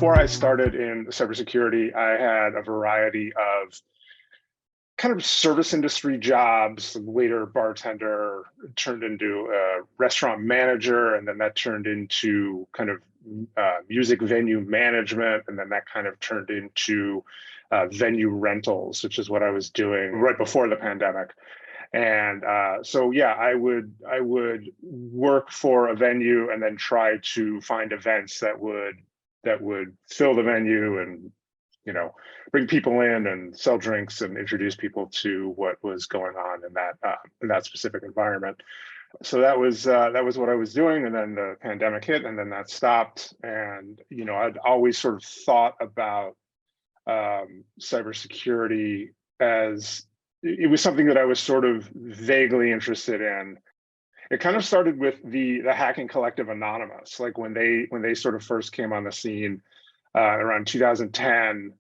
before I started in cybersecurity, I had a variety of kind of service industry jobs, waiter, bartender, turned into a restaurant manager, and then that turned into kind of music venue management, and then that kind of turned into venue rentals, which is what I was doing right before the pandemic. And so, yeah, I would work for a venue and then try to find events that would fill the venue and bring people in and sell drinks and introduce people to what was going on in that specific environment. So that was what I was doing, and then the pandemic hit, and then that stopped. And I'd always sort of thought about cybersecurity as it was something that I was sort of vaguely interested in. It kind of started with the hacking collective Anonymous, like when they sort of first came on the scene around 2010.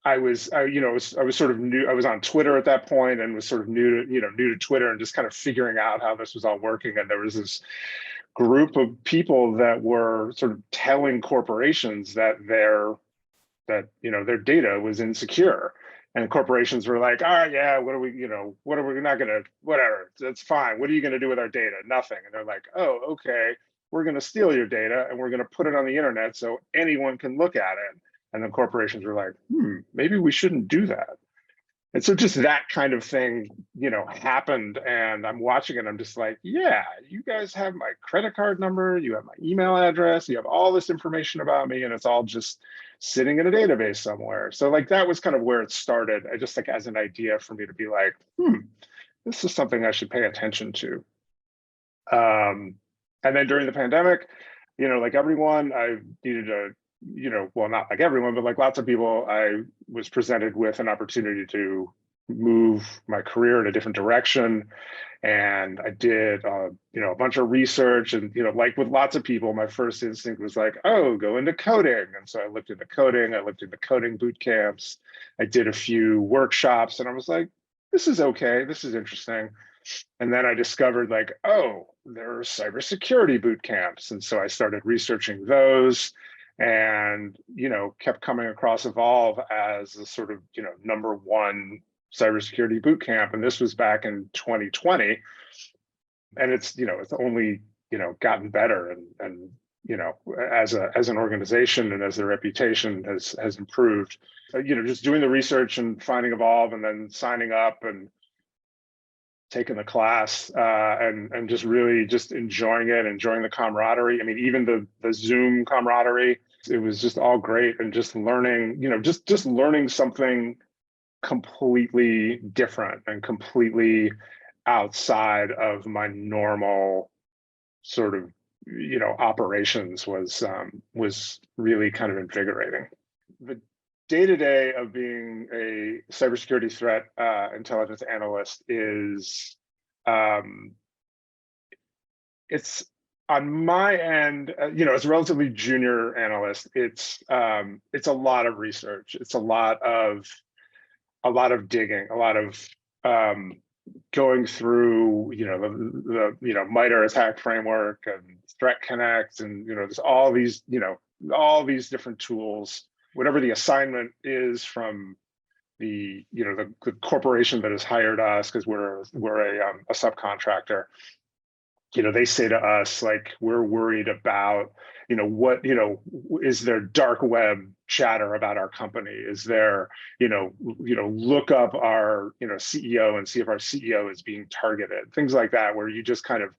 I was sort of new. I was on Twitter at that point and was sort of new to Twitter and just kind of figuring out how this was all working. And there was this group of people that were sort of telling corporations that their data was insecure. And corporations were like, all right, yeah, what are we not gonna, whatever, that's fine. What are you gonna do with our data? Nothing. And they're like, oh, okay, we're gonna steal your data and we're gonna put it on the internet so anyone can look at it. And then corporations were like, maybe we shouldn't do that. And so just that kind of thing, happened. And I'm watching it. I'm just like, yeah, you guys have my credit card number. You have my email address. You have all this information about me. And it's all just sitting in a database somewhere. So like that was kind of where it started. I just like as an idea for me to be like, this is something I should pay attention to. And then during the pandemic, like everyone, I needed to well, not like everyone, but like lots of people, I was presented with an opportunity to move my career in a different direction. And I did, a bunch of research and, like with lots of people, my first instinct was like, oh, go into coding. And so I looked into coding, I looked into coding boot camps. I did a few workshops and I was like, this is okay, this is interesting. And then I discovered like, oh, there are cybersecurity boot camps. And so I started researching those. And kept coming across Evolve as a sort of #1 cybersecurity boot camp, and this was back in 2020, and it's it's only gotten better, and as an organization and as their reputation has improved. Just doing the research and finding Evolve, and then signing up and taking the class, and just really just enjoying the camaraderie. I mean, even the Zoom camaraderie. It was just all great, and just learning, just learning something completely different and completely outside of my normal sort of, operations was really kind of invigorating. The day-to-day of being a cybersecurity threat intelligence analyst is, it's on my end, as a relatively junior analyst, it's a lot of research. It's a lot of digging, a lot of going through, the MITRE attack framework and Threat Connect, and there's all these different tools. Whatever the assignment is from the the corporation that has hired us, because we're a subcontractor. They say to us, like, we're worried about, what, is there dark web chatter about our company? Is there, look up our, CEO and see if our CEO is being targeted, things like that, where you just kind of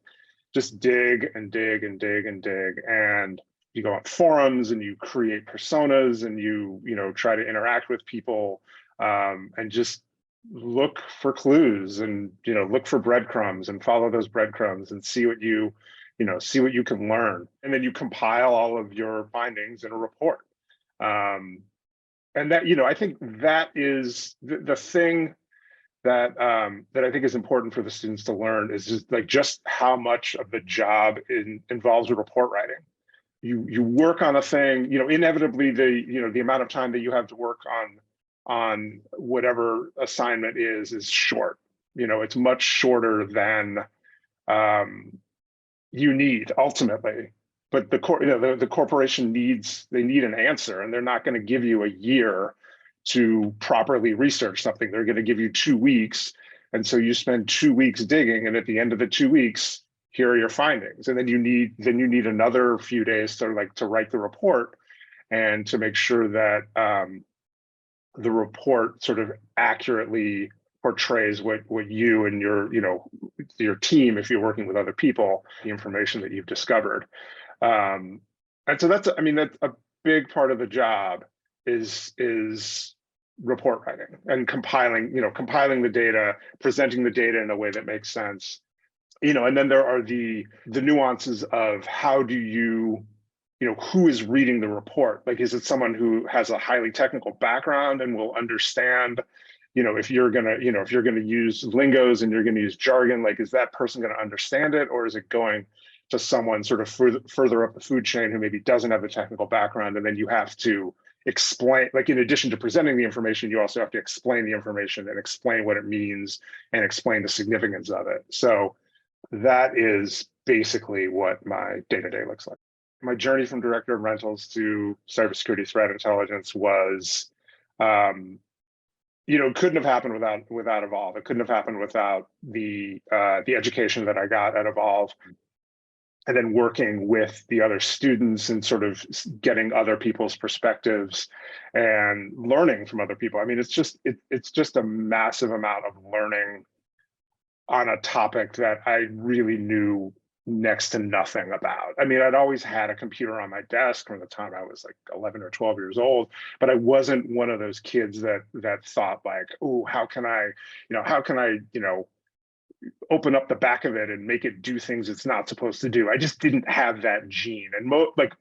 just dig and dig and dig and dig. And you go on forums and you create personas and you try to interact with people, and just look for clues and look for breadcrumbs and follow those breadcrumbs and see what you can learn, and then you compile all of your findings in a report. And that I think that is the thing that I think is important for the students to learn, is just how much of the job involves report writing. You work on a thing, inevitably the amount of time that you have to work on whatever assignment is short. It's much shorter than you need ultimately. but the corporation need an answer, and they're not going to give you a year to properly research something. They're going to give you 2 weeks, and so you spend 2 weeks digging, and at the end of the 2 weeks, here are your findings. And then you need another few days to write the report and to make sure that the report sort of accurately portrays what you and your team, if you're working with other people, the information that you've discovered. And so that's a big part of the job is report writing and compiling the data, presenting the data in a way that makes sense. And then there are the nuances of how do you, who is reading the report? Like, is it someone who has a highly technical background and will understand, if you're gonna use lingos and you're gonna use jargon, like, is that person gonna understand it, or is it going to someone sort of further up the food chain who maybe doesn't have the technical background, and then you have to explain, like, in addition to presenting the information, you also have to explain the information and explain what it means and explain the significance of it. So that is basically what my day-to-day looks like. My journey from director of rentals to cybersecurity threat intelligence was, couldn't have happened without Evolve. It couldn't have happened without the education that I got at Evolve, and then working with the other students and sort of getting other people's perspectives and learning from other people. I mean, it's just a massive amount of learning on a topic that I really knew next to nothing about. I mean, I'd always had a computer on my desk from the time I was like 11 or 12 years old, but I wasn't one of those kids that thought like, oh, how can I open up the back of it and make it do things it's not supposed to do. I just didn't have that gene. And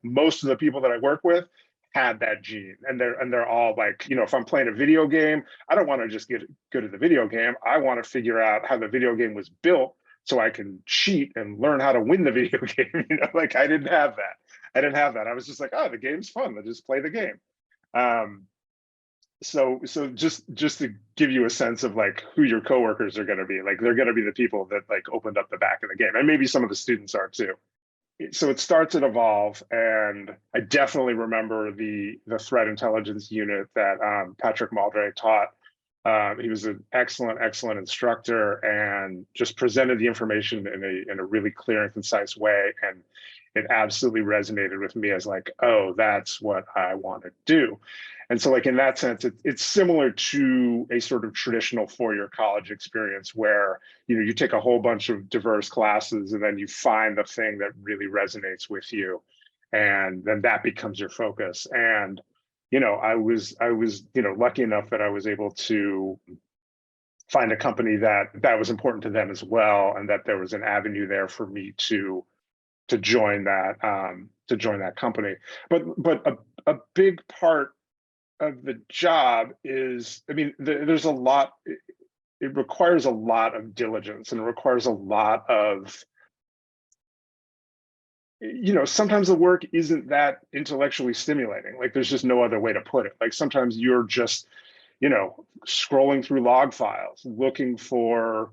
most of the people that I work with had that gene, and they're all like, if I'm playing a video game, I don't want to just get good at the video game. I want to figure out how the video game was built so I can cheat and learn how to win the video game. Like, I didn't have that. I was just like, oh, the game's fun. Let's just play the game. So just to give you a sense of like who your coworkers are going to be, like, they're going to be the people that like opened up the back of the game, and maybe some of the students are too. So it starts at Evolve, and I definitely remember the threat intelligence unit that Patrick Maldry taught. He was an excellent instructor and just presented the information in a really clear and concise way. And it absolutely resonated with me as like, oh, that's what I want to do. And so like in that sense, it's similar to a sort of traditional four-year college experience where, you take a whole bunch of diverse classes and then you find the thing that really resonates with you. And then that becomes your focus. And, I was lucky enough that I was able to find a company that was important to them as well, and that there was an avenue there for me to join that company. But a big part of the job is, I mean, there's a lot. It requires a lot of diligence, and it requires a lot of, sometimes the work isn't that intellectually stimulating. Like, there's just no other way to put it. Like, sometimes you're just, scrolling through log files, looking for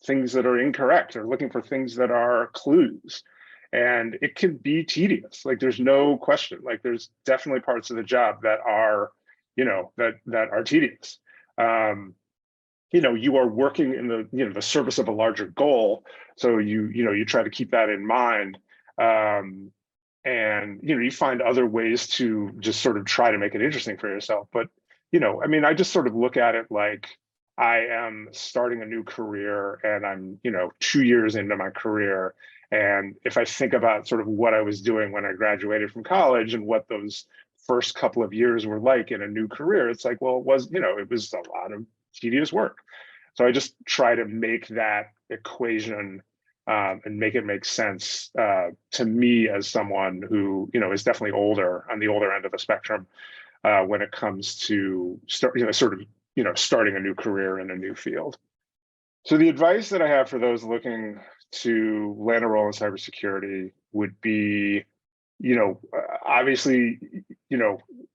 things that are incorrect, or looking for things that are clues. And it can be tedious. Like, there's no question. Like, there's definitely parts of the job that are, that are tedious. You are working in the service of a larger goal, so you try to keep that in mind, and you find other ways to just sort of try to make it interesting for yourself. But I mean, I just sort of look at it like I am starting a new career, and I'm 2 years into my career. And if I think about sort of what I was doing when I graduated from college and what those first couple of years were like in a new career, it's like, well, it was a lot of tedious work. So I just try to make that equation and make it make sense to me as someone who is definitely on the older end of the spectrum when it comes to starting a new career in a new field. So the advice that I have for those looking to land a role in cybersecurity would be, obviously,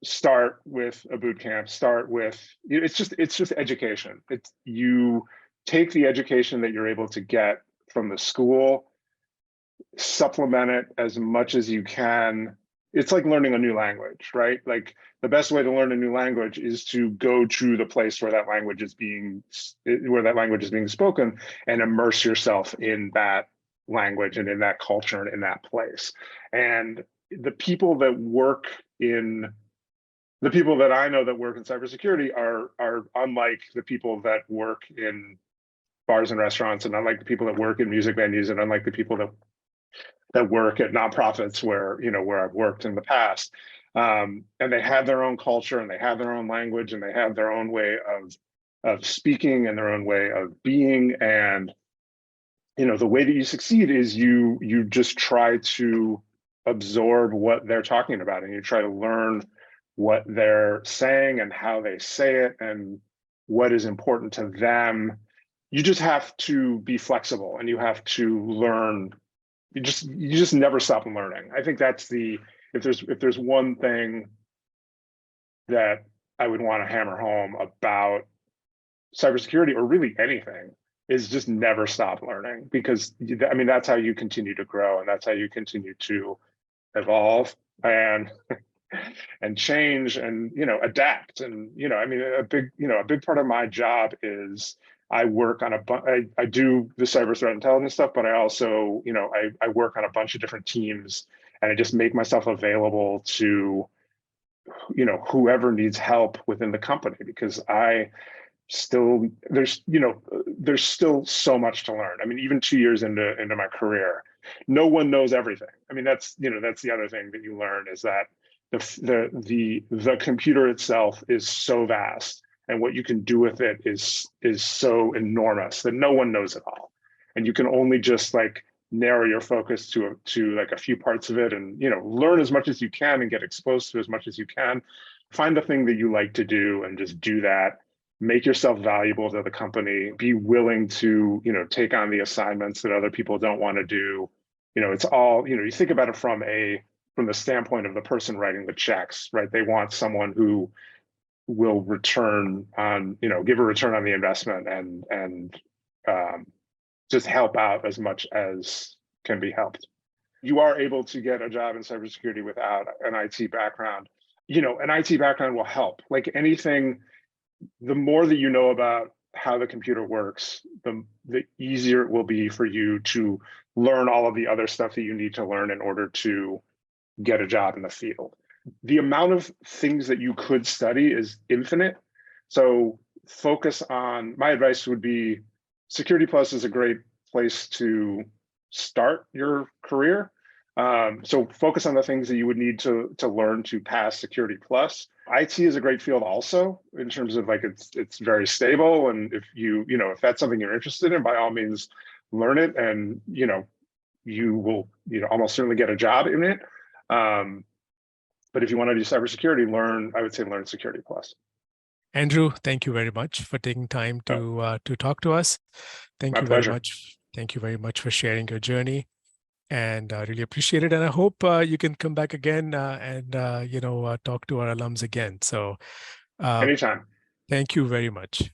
start with a boot camp, start with, it's just education. You take the education that you're able to get from the school, supplement it as much as you can. It's like learning a new language, right? Like the best way to learn a new language is to go to the place where that language is being spoken and immerse yourself in that language and in that culture and in that place. And the people that work in the people that I know that work in cybersecurity are unlike the people that work in bars and restaurants, and unlike the people that work in music venues, and unlike the people that work at nonprofits where I've worked in the past. And they have their own culture, and they have their own language, and they have their own way of speaking and their own way of being. And the way that you succeed is you just try to absorb what they're talking about, and you try to learn what they're saying and how they say it and what is important to them. You just have to be flexible, and you have to learn. You just never stop learning. I think that's if there's one thing that I would want to hammer home about cybersecurity, or really anything, is just never stop learning, because I mean that's how you continue to grow, and that's how you continue to evolve and change and adapt. And I mean a big part of my job is I work on I do the cyber threat intelligence stuff, but I also I work on a bunch of different teams, and I just make myself available to whoever needs help within the company, because there's still so much to learn. I mean, even 2 years into my career, no one knows everything. I mean, that's the other thing that you learn, is that the computer itself is so vast, and what you can do with it is so enormous that no one knows it all. And you can only just like narrow your focus to like a few parts of it, and learn as much as you can and get exposed to as much as you can. Find the thing that you like to do and just do that. Make yourself valuable to the company. Be willing to take on the assignments that other people don't want to do. It's all, you think about it from the standpoint of the person writing the checks, right? They want someone who will return on, give a return on the investment, and just help out as much as can be helped. You are able to get a job in cybersecurity without an IT background. An IT background will help. Like anything, the more that you know about how the computer works, the easier it will be for you to learn all of the other stuff that you need to learn in order to get a job in the field. The amount of things that you could study is infinite. So focus on, my advice would be, Security Plus is a great place to start your career. So focus on the things that you would need to learn to pass Security Plus. IT is a great field also, in terms of like it's very stable, and if if that's something you're interested in, by all means learn it, and you will almost certainly get a job in it. But if you want to do cybersecurity, I would say learn Security Plus. Andrew, thank you very much for taking time to talk to us. Thank you very much. Thank you very much for sharing your journey, and I really appreciate it. And I hope you can come back again and talk to our alums again. So anytime. Thank you very much.